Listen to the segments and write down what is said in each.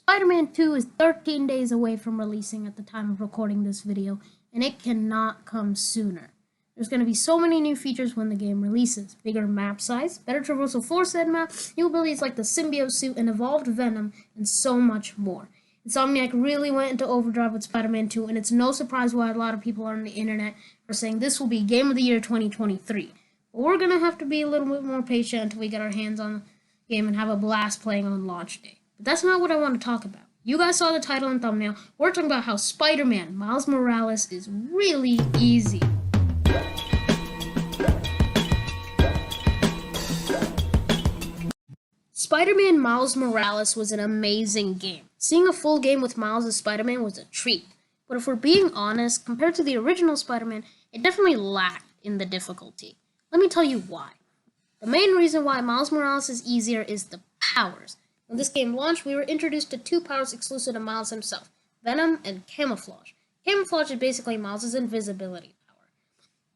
Spider-Man 2 is 13 days away from releasing at the time of recording this video, and it cannot come sooner. There's going to be so many new features when the game releases. Bigger map size, better traversal for said map, new abilities like the symbiote suit and evolved Venom, and so much more. Insomniac really went into overdrive with Spider-Man 2, and it's no surprise why a lot of people on the internet are saying this will be Game of the Year 2023. But we're going to have to be a little bit more patient until we get our hands on the game and have a blast playing on launch day. But that's not what I want to talk about. You guys saw the title and thumbnail. We're talking about how Spider-Man Miles Morales is really easy. Spider-Man Miles Morales was an amazing game. Seeing a full game with Miles as Spider-Man was a treat. But if we're being honest, compared to the original Spider-Man, it definitely lacked in the difficulty. Let me tell you why. The main reason why Miles Morales is easier is the powers. When this game launched, we were introduced to two powers exclusive to Miles himself, Venom and Camouflage. Camouflage is basically Miles' invisibility power.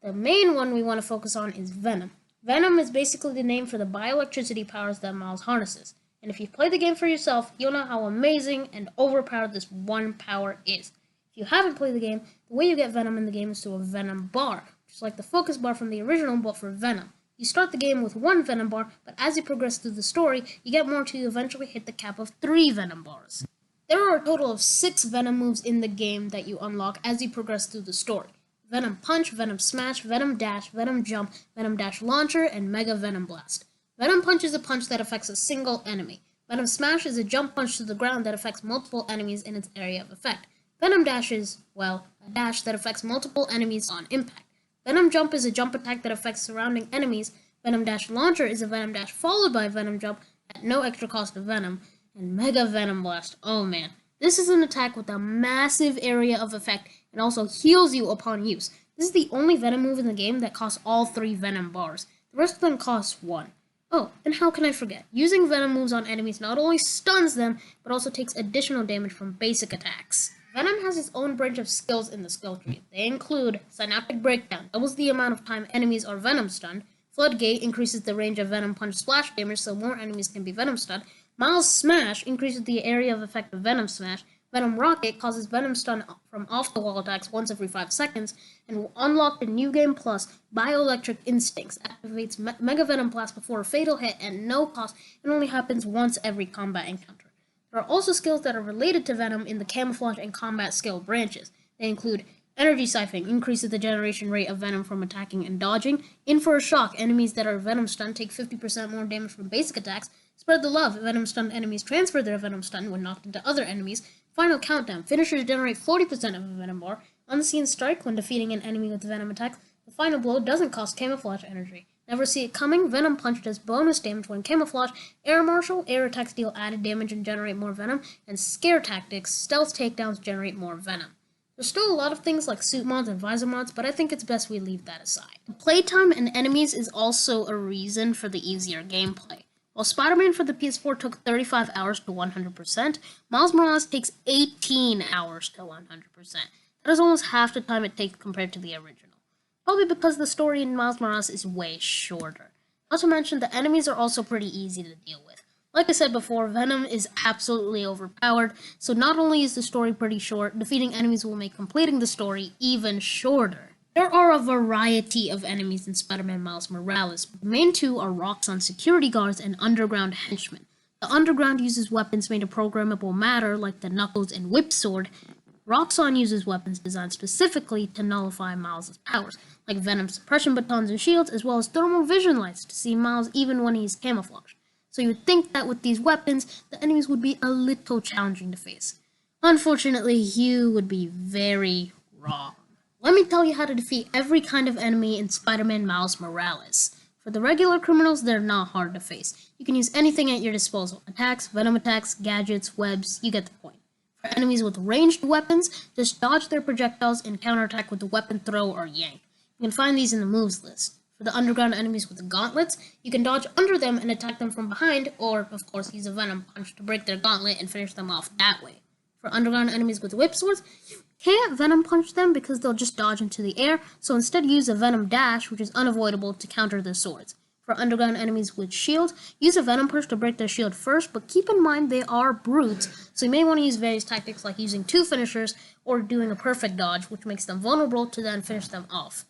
The main one we want to focus on is Venom. Venom is basically the name for the bioelectricity powers that Miles harnesses. And if you've played the game for yourself, you'll know how amazing and overpowered this one power is. If you haven't played the game, the way you get Venom in the game is through a Venom bar, which is like the focus bar from the original but for Venom. You start the game with one Venom bar, but as you progress through the story, you get more until you eventually hit the cap of 3 Venom bars. There are a total of 6 Venom moves in the game that you unlock as you progress through the story. Venom Punch, Venom Smash, Venom Dash, Venom Jump, Venom Dash Launcher, and Mega Venom Blast. Venom Punch is a punch that affects a single enemy. Venom Smash is a jump punch to the ground that affects multiple enemies in its area of effect. Venom Dash is, well, a dash that affects multiple enemies on impact. Venom Jump is a jump attack that affects surrounding enemies. Venom Dash Launcher is a Venom Dash followed by Venom Jump at no extra cost to Venom. And Mega Venom Blast, oh man. This is an attack with a massive area of effect and also heals you upon use. This is the only Venom move in the game that costs all 3 Venom bars. The rest of them cost 1. Oh, and how can I forget? Using Venom moves on enemies not only stuns them, but also takes additional damage from basic attacks. Venom has its own branch of skills in the skill tree. They include Synaptic Breakdown, doubles the amount of time enemies are Venom stunned. Floodgate increases the range of Venom Punch splash damage so more enemies can be Venom stunned. Miles Smash increases the area of effect of Venom Smash. Venom Rocket causes Venom stun from off-the-wall attacks once every 5 seconds. And unlocked in New Game Plus, Bioelectric Instincts activates Mega Venom Blast before a fatal hit at no cost and only happens once every combat encounter. There are also skills that are related to Venom in the Camouflage and Combat skill branches. They include Energy Siphon, increases the generation rate of Venom from attacking and dodging. In for a Shock, enemies that are Venom stunned take 50% more damage from basic attacks. Spread the Love, Venom stunned enemies transfer their Venom stun when knocked into other enemies. Final Countdown, finishers generate 40% of a Venom bar. Unseen Strike, when defeating an enemy with Venom attacks. The Final Blow doesn't cost Camouflage energy. Never See It Coming, Venom Punch does bonus damage when Camouflage. Air Marshal, air attacks deal added damage and generate more Venom. And Scare Tactics, stealth takedowns generate more Venom. There's still a lot of things like suit mods and visor mods, but I think it's best we leave that aside. Playtime and enemies is also a reason for the easier gameplay. While Spider-Man for the PS4 took 35 hours to 100%, Miles Morales takes 18 hours to 100%. That is almost half the time it takes compared to the original. Probably because the story in Miles Morales is way shorter. Not to mention, the enemies are also pretty easy to deal with. Like I said before, Venom is absolutely overpowered, so not only is the story pretty short, defeating enemies will make completing the story even shorter. There are a variety of enemies in Spider-Man Miles Morales. The main 2 are Roxxon security guards and underground henchmen. The underground uses weapons made of programmable matter like the Knuckles and Whip Sword. Roxxon uses weapons designed specifically to nullify Miles' powers, like Venom suppression batons and shields, as well as thermal vision lights to see Miles even when he's camouflaged. So you would think that with these weapons, the enemies would be a little challenging to face. Unfortunately, you would be very wrong. Let me tell you how to defeat every kind of enemy in Spider-Man Miles Morales. For the regular criminals, they're not hard to face. You can use anything at your disposal. Attacks, Venom attacks, gadgets, webs, you get the point. For enemies with ranged weapons, just dodge their projectiles and counterattack with the weapon throw or yank. You can find these in the moves list. For the underground enemies with the gauntlets, you can dodge under them and attack them from behind, or, of course, use a Venom Punch to break their gauntlet and finish them off that way. For underground enemies with whip swords, you can't Venom Punch them because they'll just dodge into the air, so instead use a Venom Dash, which is unavoidable, to counter their swords. For underground enemies with shield, use a Venom Punch to break their shield first, but keep in mind they are brutes, so you may want to use various tactics like using 2 finishers or doing a perfect dodge, which makes them vulnerable to then finish them off.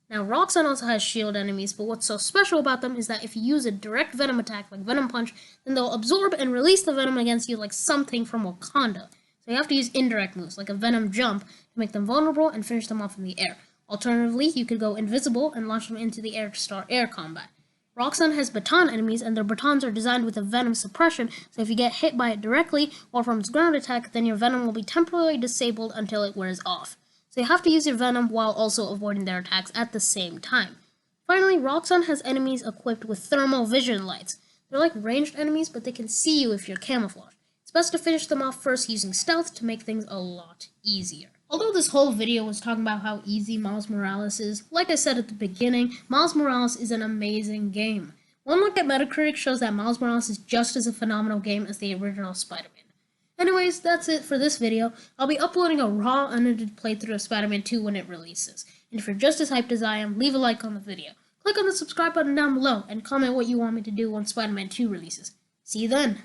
Now, Roxanne also has shield enemies, but what's so special about them is that if you use a direct Venom attack like Venom Punch, then they'll absorb and release the Venom against you like something from Wakanda. So you have to use indirect moves like a Venom Jump to make them vulnerable and finish them off in the air. Alternatively, you could go invisible and launch them into the air to start air combat. Roxanne has baton enemies, and their batons are designed with a Venom suppression, so if you get hit by it directly or from its ground attack, then your Venom will be temporarily disabled until it wears off. So you have to use your Venom while also avoiding their attacks at the same time. Finally, Roxanne has enemies equipped with thermal vision lights. They're like ranged enemies, but they can see you if you're camouflaged. It's best to finish them off first using stealth to make things a lot easier. Although this whole video was talking about how easy Miles Morales is, like I said at the beginning, Miles Morales is an amazing game. One look at Metacritic shows that Miles Morales is just as a phenomenal game as the original Spider-Man. Anyways, that's it for this video. I'll be uploading a raw, unedited playthrough of Spider-Man 2 when it releases. And if you're just as hyped as I am, leave a like on the video. Click on the subscribe button down below and comment what you want me to do when Spider-Man 2 releases. See you then!